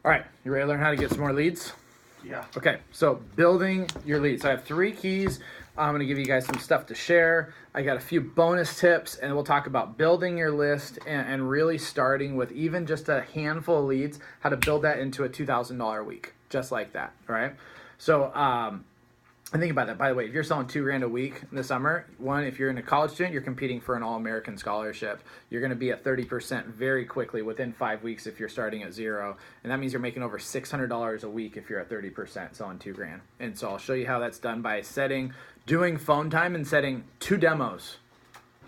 All right, you ready to learn how to get some more leads? Yeah. Okay, so building your leads. I have 3 keys. I'm going to give you guys some stuff to share. I got a few bonus tips, and we'll talk about building your list and really starting with even just a handful of leads, how to build that into a $2,000 a week, just like that, all right? So and think about that. By the way, if you're selling $2,000 a week in the summer, one, if you're in a college student, you're competing for an all-American scholarship. You're going to be at 30% very quickly within 5 weeks if you're starting at 0, and that means you're making over $600 a week if you're at 30% selling $2,000. And so I'll show you how that's done by doing phone time and setting 2 demos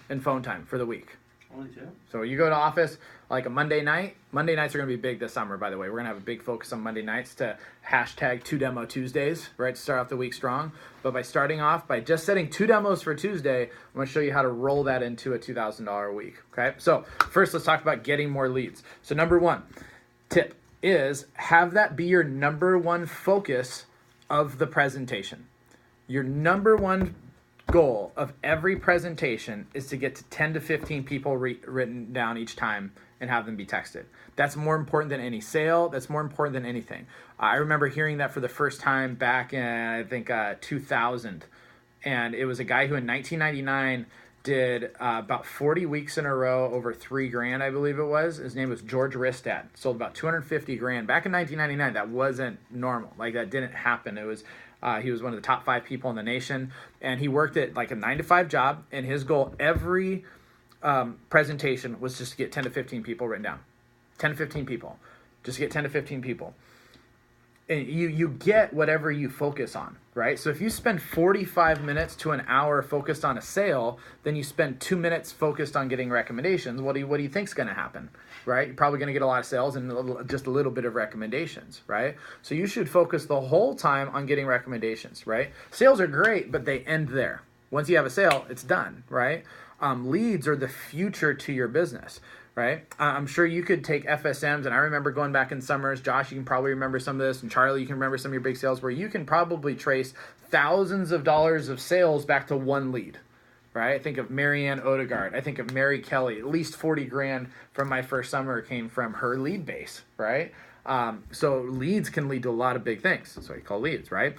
in phone time for the week. Only 2? So you go to office like a Monday night. Monday nights are going to be big this summer, by the way. We're going to have a big focus on Monday nights to hashtag 2 Demo Tuesdays, right, to start off the week strong. But by starting off by just setting 2 demos for Tuesday, I'm going to show you how to roll that into a $2,000 a week, okay? So first, let's talk about getting more leads. So number 1 tip is have that be your number 1 focus of the presentation. Your number 1 goal of every presentation is to get to 10 to 15 people written down each time and have them be texted. That's more important than any sale. That's more important than anything. I remember hearing that for the first time back in, I think, 2000. And it was a guy who in 1999 did about 40 weeks in a row over $3,000, I believe it was. His name was George Ristad. Sold about 250 grand. Back in 1999, that wasn't normal. Like, that didn't happen. It was he was one of the top 5 people in the nation, and he worked at like a 9-to-5 job, and his goal every presentation was just to get 10 to 15 people written down. 10 to 15 people. Just get 10 to 15 people. And you get whatever you focus on, right? So if you spend 45 minutes to an hour focused on a sale, then you spend 2 minutes focused on getting recommendations. What do you think is going to happen, right? You're probably going to get a lot of sales and just a little bit of recommendations, right? So you should focus the whole time on getting recommendations, right? Sales are great, but they end there. Once you have a sale, it's done, right? Leads are the future to your business, right? I'm sure you could take FSMs, and I remember going back in summers. Josh, you can probably remember some of this, and Charlie, you can remember some of your big sales where you can probably trace thousands of dollars of sales back to 1 lead, right? I think of Marianne Odegaard. I think of Mary Kelly. At least 40 grand from my first summer came from her lead base, right? So leads can lead to a lot of big things. That's what you call leads, right?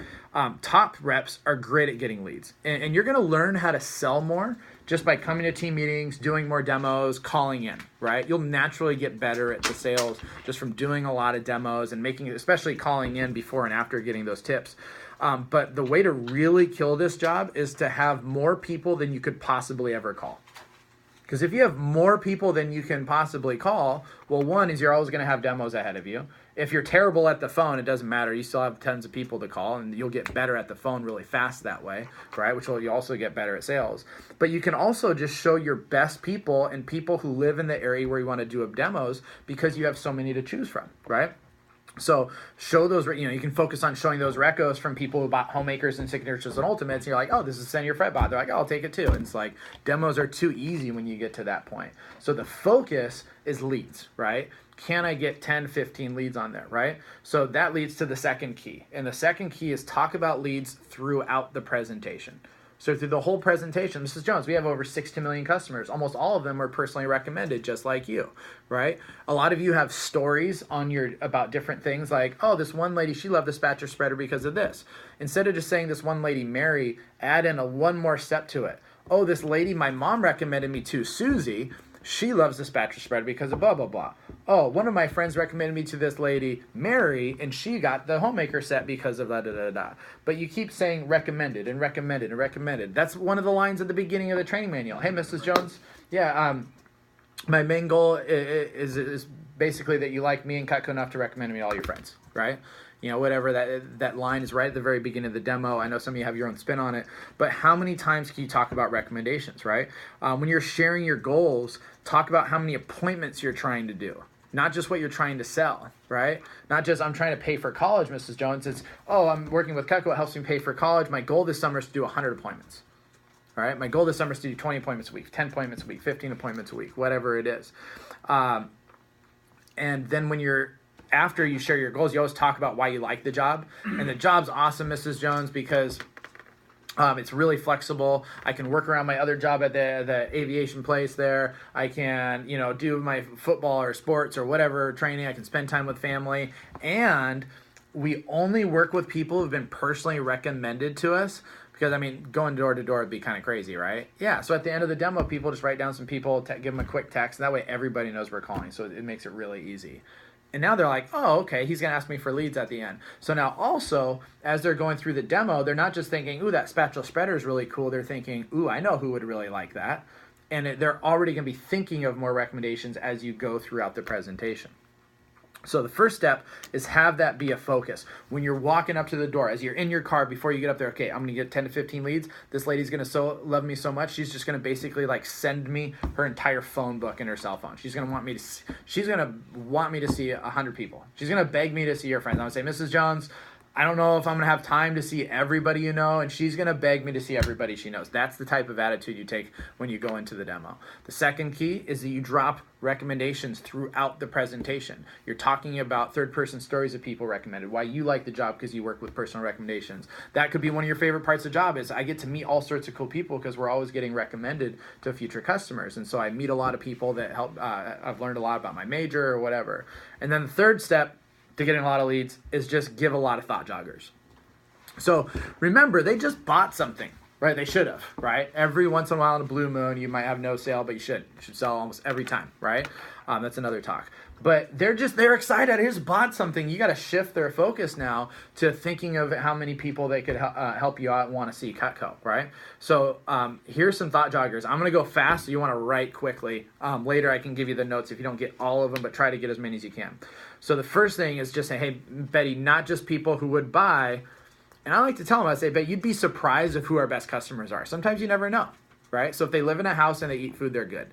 Top reps are great at getting leads. And you're going to learn how to sell more just by coming to team meetings, doing more demos, calling in, right? You'll naturally get better at the sales just from doing a lot of demos and making it, especially calling in before and after getting those tips. But the way to really kill this job is to have more people than you could possibly ever call. Because if you have more people than you can possibly call, well, one is you're always going to have demos ahead of you. If you're terrible at the phone, it doesn't matter. You still have tons of people to call, and you'll get better at the phone really fast that way, right? Which will you also get better at sales. But you can also just show your best people and people who live in the area where you want to do demos because you have so many to choose from, right? So show those, you can focus on showing those recos from people who bought homemakers and signatures and ultimates. And you're like, oh, this is send your fret bot. They're like, oh, I'll take it too. And it's like demos are too easy when you get to that point. So the focus is leads, right? Can I get 10, 15 leads on there, right? So that leads to the second key. And the second key is talk about leads throughout the presentation. So through the whole presentation, Mrs. Jones, we have over 60 million customers. Almost all of them are personally recommended, just like you, right? A lot of you have stories about different things like, oh, this one lady, she loved the spatcher spreader because of this. Instead of just saying this one lady, Mary, add in one more step to it. Oh, this lady my mom recommended me to, Susie. She loves the spatcher spreader because of blah, blah, blah. Oh, one of my friends recommended me to this lady, Mary, and she got the homemaker set because of da, da, da, da. But you keep saying recommended and recommended and recommended. That's one of the lines at the beginning of the training manual. Hey, Mrs. Jones. Yeah, my main goal is basically that you like me and Cutco enough to recommend me to all your friends, right? Whatever that line is right at the very beginning of the demo. I know some of you have your own spin on it, but how many times can you talk about recommendations, right? When you're sharing your goals, talk about how many appointments you're trying to do, not just what you're trying to sell, right? Not just I'm trying to pay for college, Mrs. Jones. It's, oh, I'm working with Cutco. It helps me pay for college. My goal this summer is to do 100 appointments. All right, my goal this summer is to do 20 appointments a week, 10 appointments a week, 15 appointments a week, whatever it is. And then after you share your goals, you always talk about why you like the job. And the job's awesome, Mrs. Jones, because It's really flexible. I can work around my other job at the aviation place there. I can, do my football or sports or whatever training. I can spend time with family. And we only work with people who've been personally recommended to us. Because, going door to door would be kind of crazy, right? Yeah, so at the end of the demo, people just write down some people, give them a quick text. And that way everybody knows we're calling. So it makes it really easy. And now they're like, oh, okay, he's going to ask me for leads at the end. So now also, as they're going through the demo, they're not just thinking, ooh, that spatula spreader is really cool. They're thinking, ooh, I know who would really like that. And they're already going to be thinking of more recommendations as you go throughout the presentation. So the first step is have that be a focus. When you're walking up to the door, as you're in your car, before you get up there, okay, I'm going to get 10 to 15 leads. This lady's going to love me so much, she's just going to basically send me her entire phone book in her cell phone. She's going to want me to see 100 people. She's going to beg me to see her friends. I'm going to say, Mrs. Jones, I don't know if I'm going to have time to see everybody you know, and she's going to beg me to see everybody she knows. That's the type of attitude you take when you go into the demo. The second key is that you drop recommendations throughout the presentation. You're talking about third-person stories of people recommended, why you like the job because you work with personal recommendations. That could be one of your favorite parts of the job is I get to meet all sorts of cool people because we're always getting recommended to future customers. And so I meet a lot of people that help. I've learned a lot about my major or whatever. And then the third step to getting a lot of leads is just give a lot of thought joggers. So remember, they just bought something, right? They should have, right? Every once in a while in a blue moon, you might have no sale, but you should sell almost every time, right? That's another talk. But they're excited. They just bought something. You got to shift their focus now to thinking of how many people they could help you out and want to see Cutco, right? So here's some thought joggers. I'm going to go fast, so you want to write quickly. Later I can give you the notes if you don't get all of them, but try to get as many as you can. So the first thing is just say, hey, Betty, not just people who would buy. And I like to tell them, I say, but you'd be surprised of who our best customers are. Sometimes you never know, right? So if they live in a house and they eat food, they're good.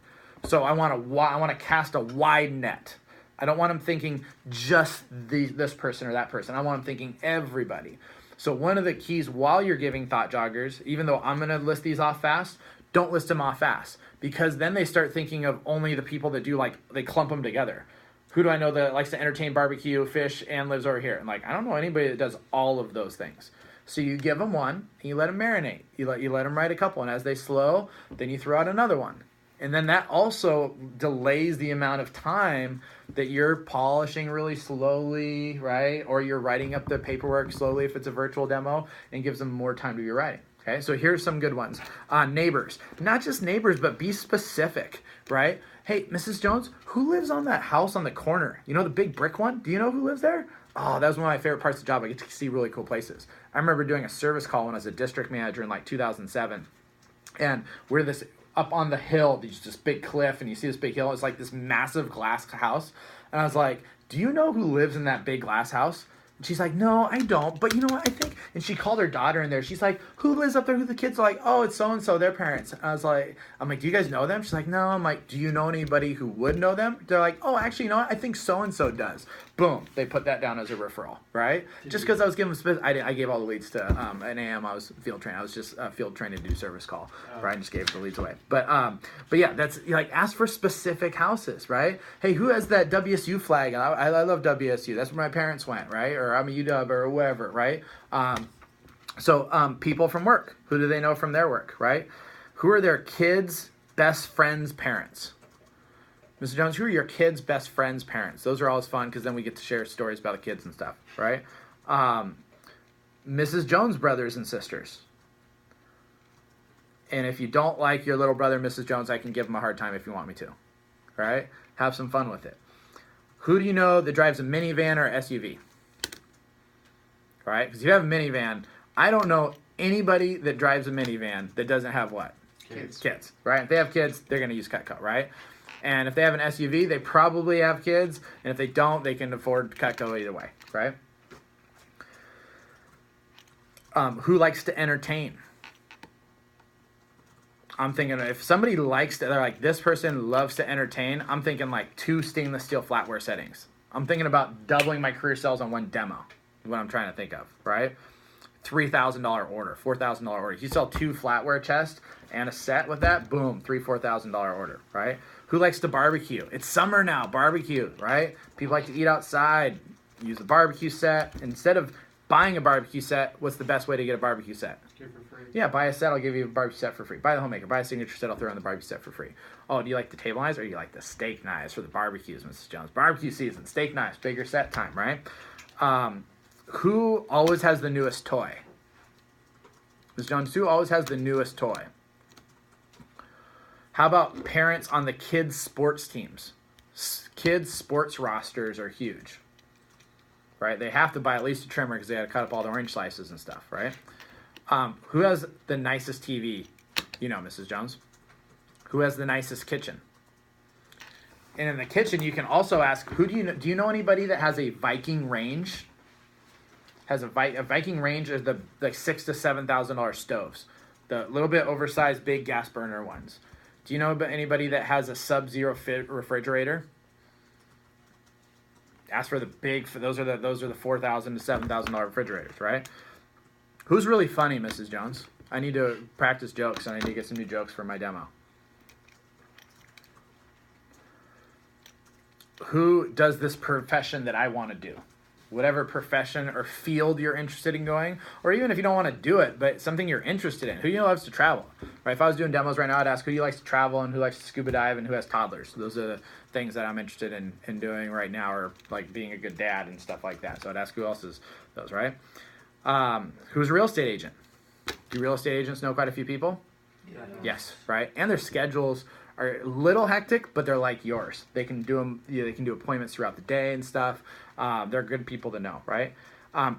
So I want to cast a wide net. I don't want them thinking just this person or that person. I want them thinking everybody. So one of the keys while you're giving thought joggers, even though I'm going to list these off fast, don't list them off fast. Because then they start thinking of only the people that do they clump them together. Who do I know that likes to entertain, barbecue, fish, and lives over here? And I don't know anybody that does all of those things. So you give them one, and you let them marinate. You let them write a couple, and as they slow, then you throw out another one. And then that also delays the amount of time that you're polishing really slowly, right? Or you're writing up the paperwork slowly if it's a virtual demo, and gives them more time to be writing. Okay, so here's some good ones. Neighbors. Not just neighbors, but be specific, right? Hey, Mrs. Jones, who lives on that house on the corner? You know the big brick one? Do you know who lives there? Oh, that was one of my favorite parts of the job. I get to see really cool places. I remember doing a service call when I was a district manager in 2007. And we're up on the hill, there's this big cliff, and you see this big hill. It's this massive glass house. And I was like, do you know who lives in that big glass house? And she's like, no, I don't. But you know what, I think. And she called her daughter in there. She's like, who lives up there? Who the kids are like, oh, it's so-and-so, their parents. And I'm like, do you guys know them? She's like, no. I'm like, do you know anybody who would know them? They're like, oh, actually, you know what? I think so-and-so does. Boom. They put that down as a referral, right? Just because I was giving them, I gave all the leads to an AM. I was field trained. I was just field trained to do service call, right? I just gave the leads away. But yeah, that's ask for specific houses, right? Hey, who has that WSU flag? I love WSU. That's where my parents went, right? Or I'm a UW or whatever, right? So people from work. Who do they know from their work, right? Who are their kids' best friends' parents? Mr. Jones, who are your kids' best friends' parents? Those are always fun because then we get to share stories about the kids and stuff, right? Mrs. Jones' brothers and sisters. And if you don't like your little brother, Mrs. Jones, I can give him a hard time if you want me to, right? Have some fun with it. Who do you know that drives a minivan or SUV? Right? Because if you have a minivan, I don't know anybody that drives a minivan that doesn't have what? Kids, right? If they have kids, they're going to use Cutco, right? And if they have an SUV, they probably have kids. And if they don't, they can afford Cutco either way, right? Who likes to entertain? I'm thinking if somebody likes to, they're like, this person loves to entertain, I'm thinking 2 stainless steel flatware settings. I'm thinking about doubling my career sales on one demo, is what I'm trying to think of, right? $3,000 order, $4,000 order. If you sell 2 flatware chests and a set with that, boom, $4,000 order, right? Who likes to barbecue? It's summer now, barbecue, right? People like to eat outside, use the barbecue set. Instead of Buying a barbecue set, what's the best way to get a barbecue set? Give for free. Yeah, buy a set, I'll give you a barbecue set for free. Buy the homemaker, buy a signature set, I'll throw in the barbecue set for free. Oh, do you like the table knives or do you like the steak knives for the barbecues, Mrs. Jones? Barbecue season, steak knives, bigger set time, right? Who always has the newest toy? Mrs. Jones, who always has the newest toy? How about parents on the kids' sports teams? Kids' sports rosters are huge, right? They have to buy at least a trimmer because they got to cut up all the orange slices and stuff, right? Who has the nicest TV? You know, Mrs. Jones. Who has the nicest kitchen? And in the kitchen, you can also ask, who do you know? Do you know anybody that has a Viking range? Has a Viking range is the like $6,000 to $7,000 stoves, the little bit oversized big gas burner ones. Do you know anybody that has a Sub-Zero fit refrigerator? Ask for the big. Those are the $4,000 to $7,000 refrigerators, right? Who's really funny, Mrs. Jones? I need to practice jokes, and I need to get some new jokes for my demo. Who does this profession that I want to do? Whatever profession or field you're interested in going, or even if you don't want to do it, but something you're interested in. Who loves to travel? Right? If I was doing demos right now, I'd ask who likes to travel and who likes to scuba dive and who has toddlers. Those are the things that I'm interested in doing right now, or like being a good dad and stuff like that. So I'd ask who else is those, right? Who's a real estate agent? Do real estate agents know quite a few people? Yeah. Yes, right? And their schedules are a little hectic, but they're like yours. They can do them. They can do appointments throughout the day and stuff. They're good people to know, right?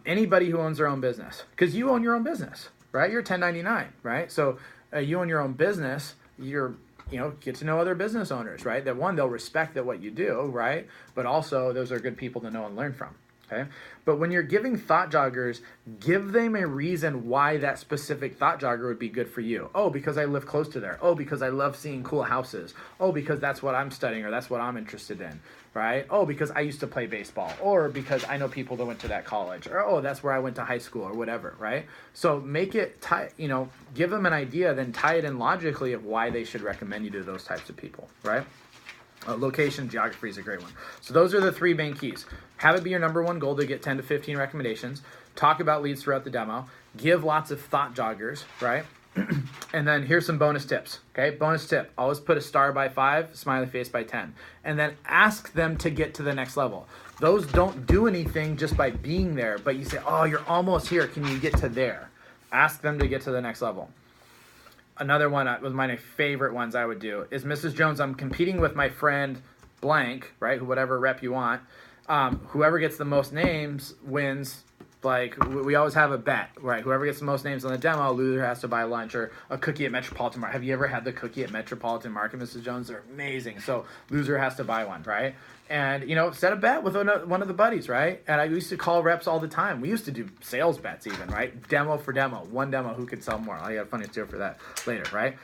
Anybody who owns their own business, because you own your own business, right? You're 1099, right? So you own your own business. Get to know other business owners, right? That one, they'll respect that what you do, right? But also, those are good people to know and learn from. Okay, but when you're giving thought joggers, give them a reason why that specific thought jogger would be good for you. Oh, because I live close to there. Oh, because I love seeing cool houses. Oh, because that's what I'm studying or that's what I'm interested in, right? Oh, because I used to play baseball, or because I know people that went to that college, or oh, that's where I went to high school, or whatever, right? So make it give them an idea, then tie it in logically of why they should recommend you to those types of people, right? Location, geography is a great one. So those are the three main keys. Have it be your number one goal to get 10 to 15 recommendations. Talk about leads throughout the demo. Give lots of thought joggers, right? And then here's some bonus tips, okay? Bonus tip, always put a star by 5, smiley face by 10. And then ask them to get to the next level. Those don't do anything just by being there, but you say, oh, you're almost here. Can you get to there? Ask them to get to the next level. Another one was my favorite ones I would do is, Mrs. Jones, I'm competing with my friend blank, right? Whatever rep you want. Whoever gets the most names wins. Like, we always have a bet, right? Whoever gets the most names on the demo, loser has to buy lunch or a cookie at Metropolitan Market. Have you ever had the cookie at Metropolitan Market, Mrs. Jones? They're amazing. So loser has to buy one, right? And, set a bet with one of the buddies, right? And I used to call reps all the time. We used to do sales bets even, right? Demo for demo. One demo, who could sell more? I got a funny story for that later, right?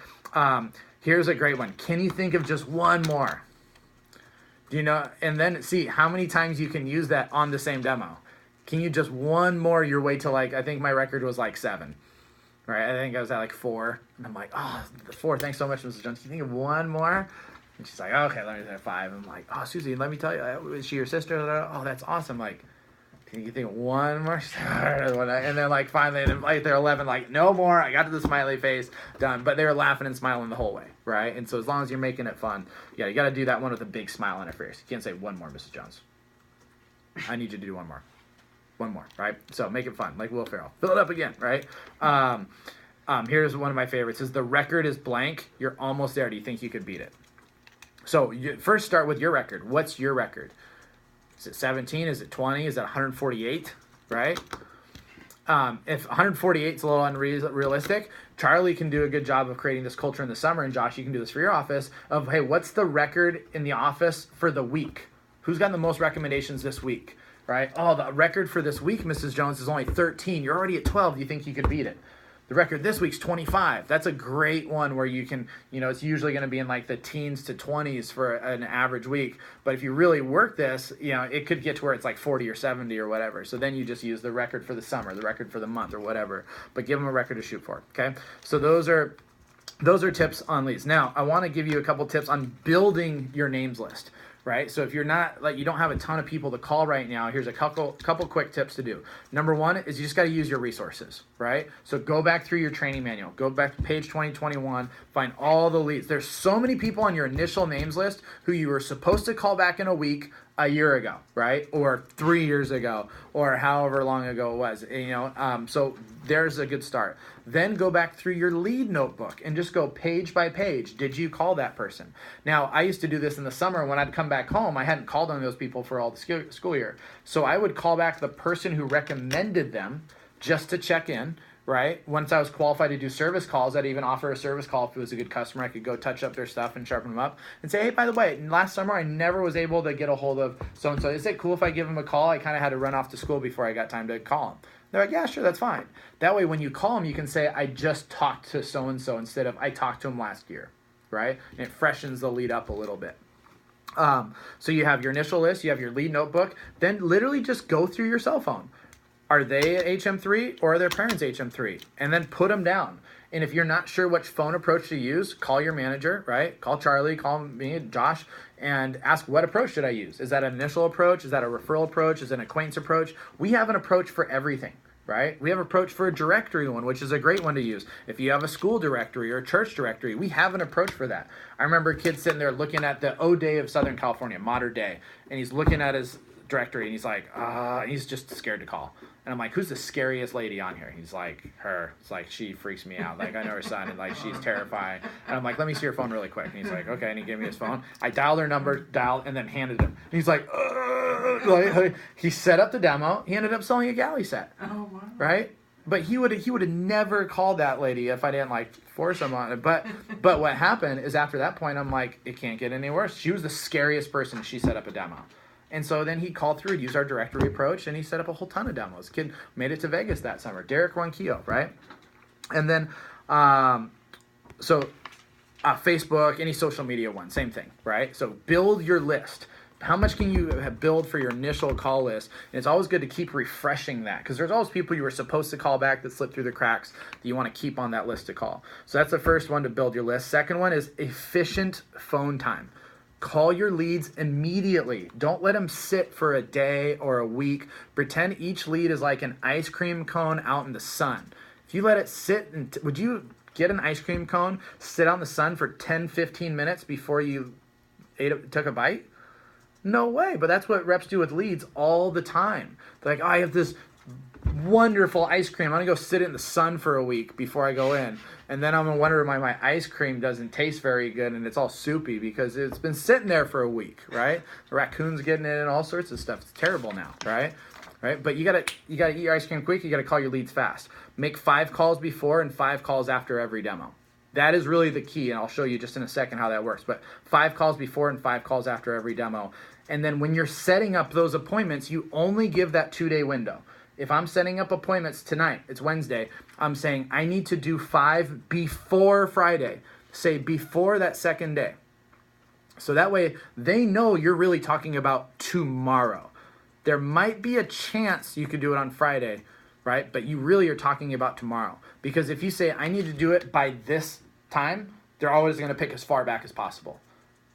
Here's a great one. Can you think of just one more? And then see how many times you can use that on the same demo. Can you just one more your way to I think my record was 7, right? I think I was at 4. And I'm like, oh, 4, thanks so much, Mrs. Jones. Can you think of one more? And she's like, okay, let me say 5. I'm like, oh, Susie, let me tell you, is she your sister? Oh, that's awesome. Can you think of one more? And then finally, they're 11, no more. I got to the smiley face, done. But they were laughing and smiling the whole way, right? And so as long as you're making it fun, you got to do that one with a big smile on her face. You can't say one more, Mrs. Jones. I need you to do one more. One more, right? So make it fun, like Will Ferrell. Fill it up again, right? Here's one of my favorites. Is the record is blank. You're almost there. Do you think you could beat it? So you first start with your record. What's your record? Is it 17? Is it 20? Is it 148? Right? If 148 is a little unrealistic, Charlie can do a good job of creating this culture in the summer, and Josh, you can do this for your office, of, hey, what's the record in the office for the week? Who's gotten the most recommendations this week? Right? Oh, the record for this week, Mrs. Jones, is only 13. You're already at 12. Do you think you could beat it? The record this week's 25. That's a great one where you can, it's usually going to be in the teens to 20s for an average week. But if you really work this, it could get to where it's 40 or 70 or whatever. So then you just use the record for the summer, the record for the month or whatever. But give them a record to shoot for, okay? So those are tips on leads. Now, I want to give you a couple tips on building your names list. right? So if you're not, like, you don't have a ton of people to call right now, here's a couple quick tips to do. Number one is you just got to use your resources, right? So go back through your training manual, go back to page 2021, find all the leads. There's so many people on your initial names list who you were supposed to call back in a week, a year ago, right? Or 3 years ago, or however long ago it was, so there's a good start. Then go back through your lead notebook and just go page by page. Did you call that person? Now, I used to do this in the summer when I'd come back home. I hadn't called on those people for all the school year. So I would call back the person who recommended them just to check in, right? Once I was qualified to do service calls, I'd even offer a service call if it was a good customer. I could go touch up their stuff and sharpen them up and say, hey, by the way, last summer I never was able to get a hold of so-and-so. Is it cool if I give them a call? I kind of had to run off to school before I got time to call them. They're like, yeah, sure, that's fine. That way, when you call them, you can say, I just talked to so-and-so instead of I talked to him last year, right? And it freshens the lead up a little bit. So you have your initial list, you have your lead notebook, then literally just go through your cell phone. Are they at HM3 or are their parents HM3? And then put them down. And if you're not sure which phone approach to use, call your manager, right? Call Charlie, call me, Josh, and ask, what approach should I use? Is that an initial approach? Is that a referral approach? Is it an acquaintance approach? We have an approach for everything, right? We have an approach for a directory one, which is a great one to use. If you have a school directory or a church directory, we have an approach for that. I remember a kid sitting there looking at the O-Day of Southern California, Modern Day, and he's looking at his directory and he's like, he's just scared to call. And I'm like, who's the scariest lady on here? He's like, her. It's like, she freaks me out. Like, I know her son, and like, she's terrifying. And I'm like, let me see your phone really quick. And he's like, okay. And he gave me his phone. I dialed her number, and then handed him. And he's like, he set up the demo. He ended up selling a galley set. Oh, wow. Right? But he would have never called that lady if I didn't like force him on it. But what happened is after that point, I'm like, it can't get any worse. She was the scariest person. She set up a demo. And so then he called through, used our directory approach, and he set up a whole ton of demos. Kid made it to Vegas that summer. Derek Ronquillo, right? And then, Facebook, any social media one, same thing, right? So build your list. How much can you build for your initial call list? And it's always good to keep refreshing that because there's always people you were supposed to call back that slip through the cracks that you want to keep on that list to call. So that's the first one to build your list. Second one is efficient phone time. Call your leads immediately. Don't let them sit for a day or a week. Pretend each lead is like an ice cream cone out in the sun. If you let it sit, would you get an ice cream cone, sit out in the sun for 10, 15 minutes before you took a bite? No way, but that's what reps do with leads all the time. They're like, I have this wonderful ice cream. I'm going to go sit in the sun for a week before I go in. And then I'm going to wonder why my ice cream doesn't taste very good and it's all soupy because it's been sitting there for a week, right? The raccoon's getting it and all sorts of stuff. It's terrible now, right? But you gotta eat your ice cream quick. You got to call your leads fast. Make 5 calls before and 5 calls after every demo. That is really the key, and I'll show you just in a second how that works. But 5 calls before and 5 calls after every demo. And then when you're setting up those appointments, you only give that 2-day window. If I'm setting up appointments tonight, it's Wednesday, I'm saying I need to do 5 before Friday. Say before that second day. So that way they know you're really talking about tomorrow. There might be a chance you could do it on Friday, right? But you really are talking about tomorrow. Because if you say I need to do it by this time, they're always going to pick as far back as possible.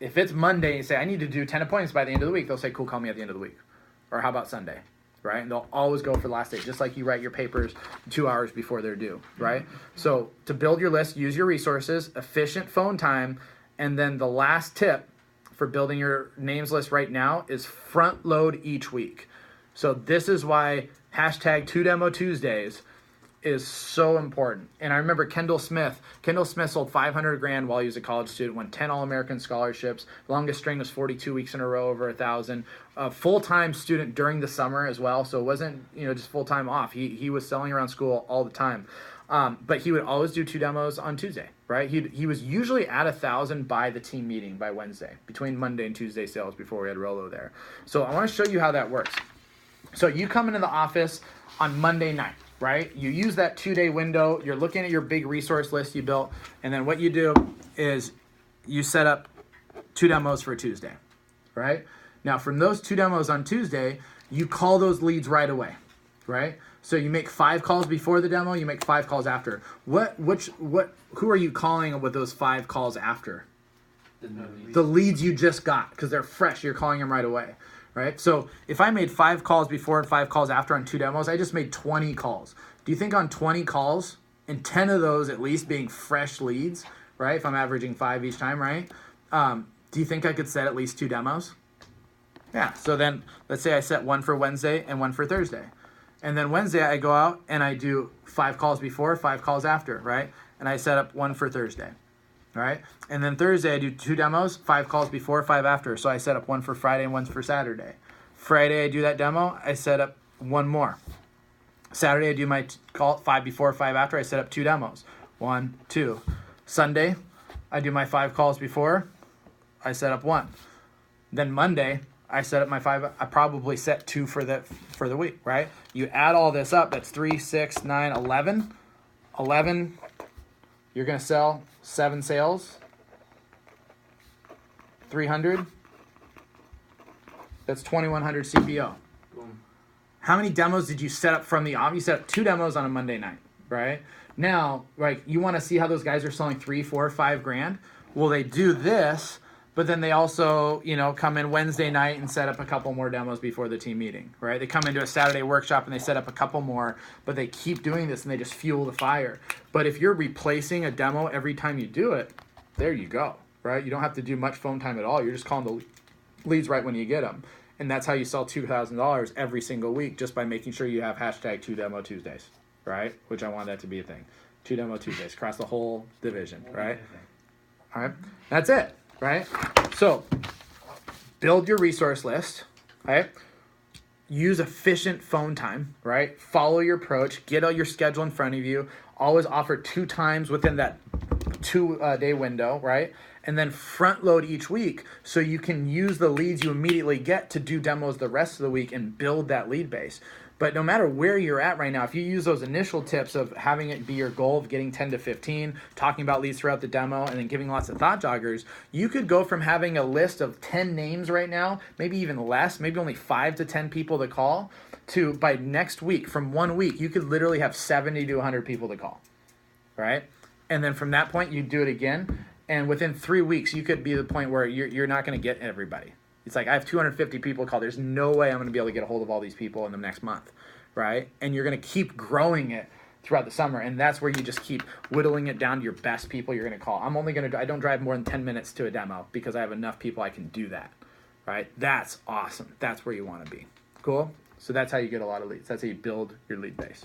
If it's Monday and you say I need to do 10 appointments by the end of the week, they'll say, cool, call me at the end of the week. Or how about Sunday? Right? And they'll always go for the last day, just like you write your papers 2 hours before they're due, right? So to build your list, use your resources, efficient phone time, and then the last tip for building your names list right now is front load each week. So this is why hashtag 2Demo Tuesdays is so important. And I remember Kendall Smith sold $500,000 while he was a college student, won 10 All-American scholarships. Longest string was 42 weeks in a row, over 1,000. A full-time student during the summer as well, so it wasn't just full-time off. He was selling around school all the time. But he would always do 2 demos on Tuesday, right? He was usually at 1,000 by the team meeting by Wednesday, between Monday and Tuesday sales before we had Rolo there. So I want to show you how that works. So you come into the office on Monday night, right? You use that 2-day window. You're looking at your big resource list you built. And then what you do is you set up 2 demos for Tuesday, right? Now, from those 2 demos on Tuesday, you call those leads right away, right? So you make 5 calls before the demo. You make 5 calls after. Who are you calling with those 5 calls after? The leads you just got, because they're fresh. You're calling them right away, right? So if I made 5 calls before and 5 calls after on 2 demos, I just made 20 calls. Do you think on 20 calls, and 10 of those at least being fresh leads, right? If I'm averaging 5 each time, right? Do you think I could set at least 2 demos? Yeah, so then let's say I set one for Wednesday and one for Thursday. And then Wednesday I go out and I do 5 calls before, 5 calls after, right? And I set up one for Thursday, all right? And then Thursday I do 2 demos, 5 calls before, 5 after. So I set up one for Friday and one for Saturday. Friday I do that demo, I set up one more. Saturday I do my call 5 before, 5 after. I set up 2 demos, 1, 2. Sunday I do my 5 calls before, I set up 1. Then Monday I set up my 5. I probably set 2 for the week, right? You add all this up, that's 3, 6, 9, 11. 11, you're gonna sell 7 sales, 300. That's 2,100 CPO. Boom. How many demos did you set up from the off? You set up 2 demos on a Monday night, right? Now, like, you want to see how those guys are selling 3, 4, 5 grand? Well, they do this, but then they also, come in Wednesday night and set up a couple more demos before the team meeting, right? They come into a Saturday workshop and they set up a couple more, but they keep doing this and they just fuel the fire. But if you're replacing a demo every time you do it, there you go, right? You don't have to do much phone time at all. You're just calling the leads right when you get them. And that's how you sell $2,000 every single week, just by making sure you have hashtag 2 Demo Tuesdays, right? Which I want that to be a thing. 2 Demo Tuesdays across the whole division, right? All right, that's it, right? So build your resource list, right? Use efficient phone time, right? Follow your approach. Get all your schedule in front of you. Always offer 2 times within that 2-day window, right? And then front load each week so you can use the leads you immediately get to do demos the rest of the week and build that lead base. But no matter where you're at right now, if you use those initial tips of having it be your goal of getting 10 to 15, talking about leads throughout the demo, and then giving lots of thought joggers, you could go from having a list of 10 names right now, maybe even less, maybe only 5 to 10 people to call, to by next week, from 1 week, you could literally have 70 to 100 people to call, right? And then from that point, you do it again. And within 3 weeks, you could be the point where you're not going to get everybody. It's like, I have 250 people call. There's no way I'm going to be able to get a hold of all these people in the next month, right? And you're going to keep growing it throughout the summer. And that's where you just keep whittling it down to your best people you're going to call. I don't drive more than 10 minutes to a demo because I have enough people I can do that, right? That's awesome. That's where you want to be. Cool? So that's how you get a lot of leads. That's how you build your lead base.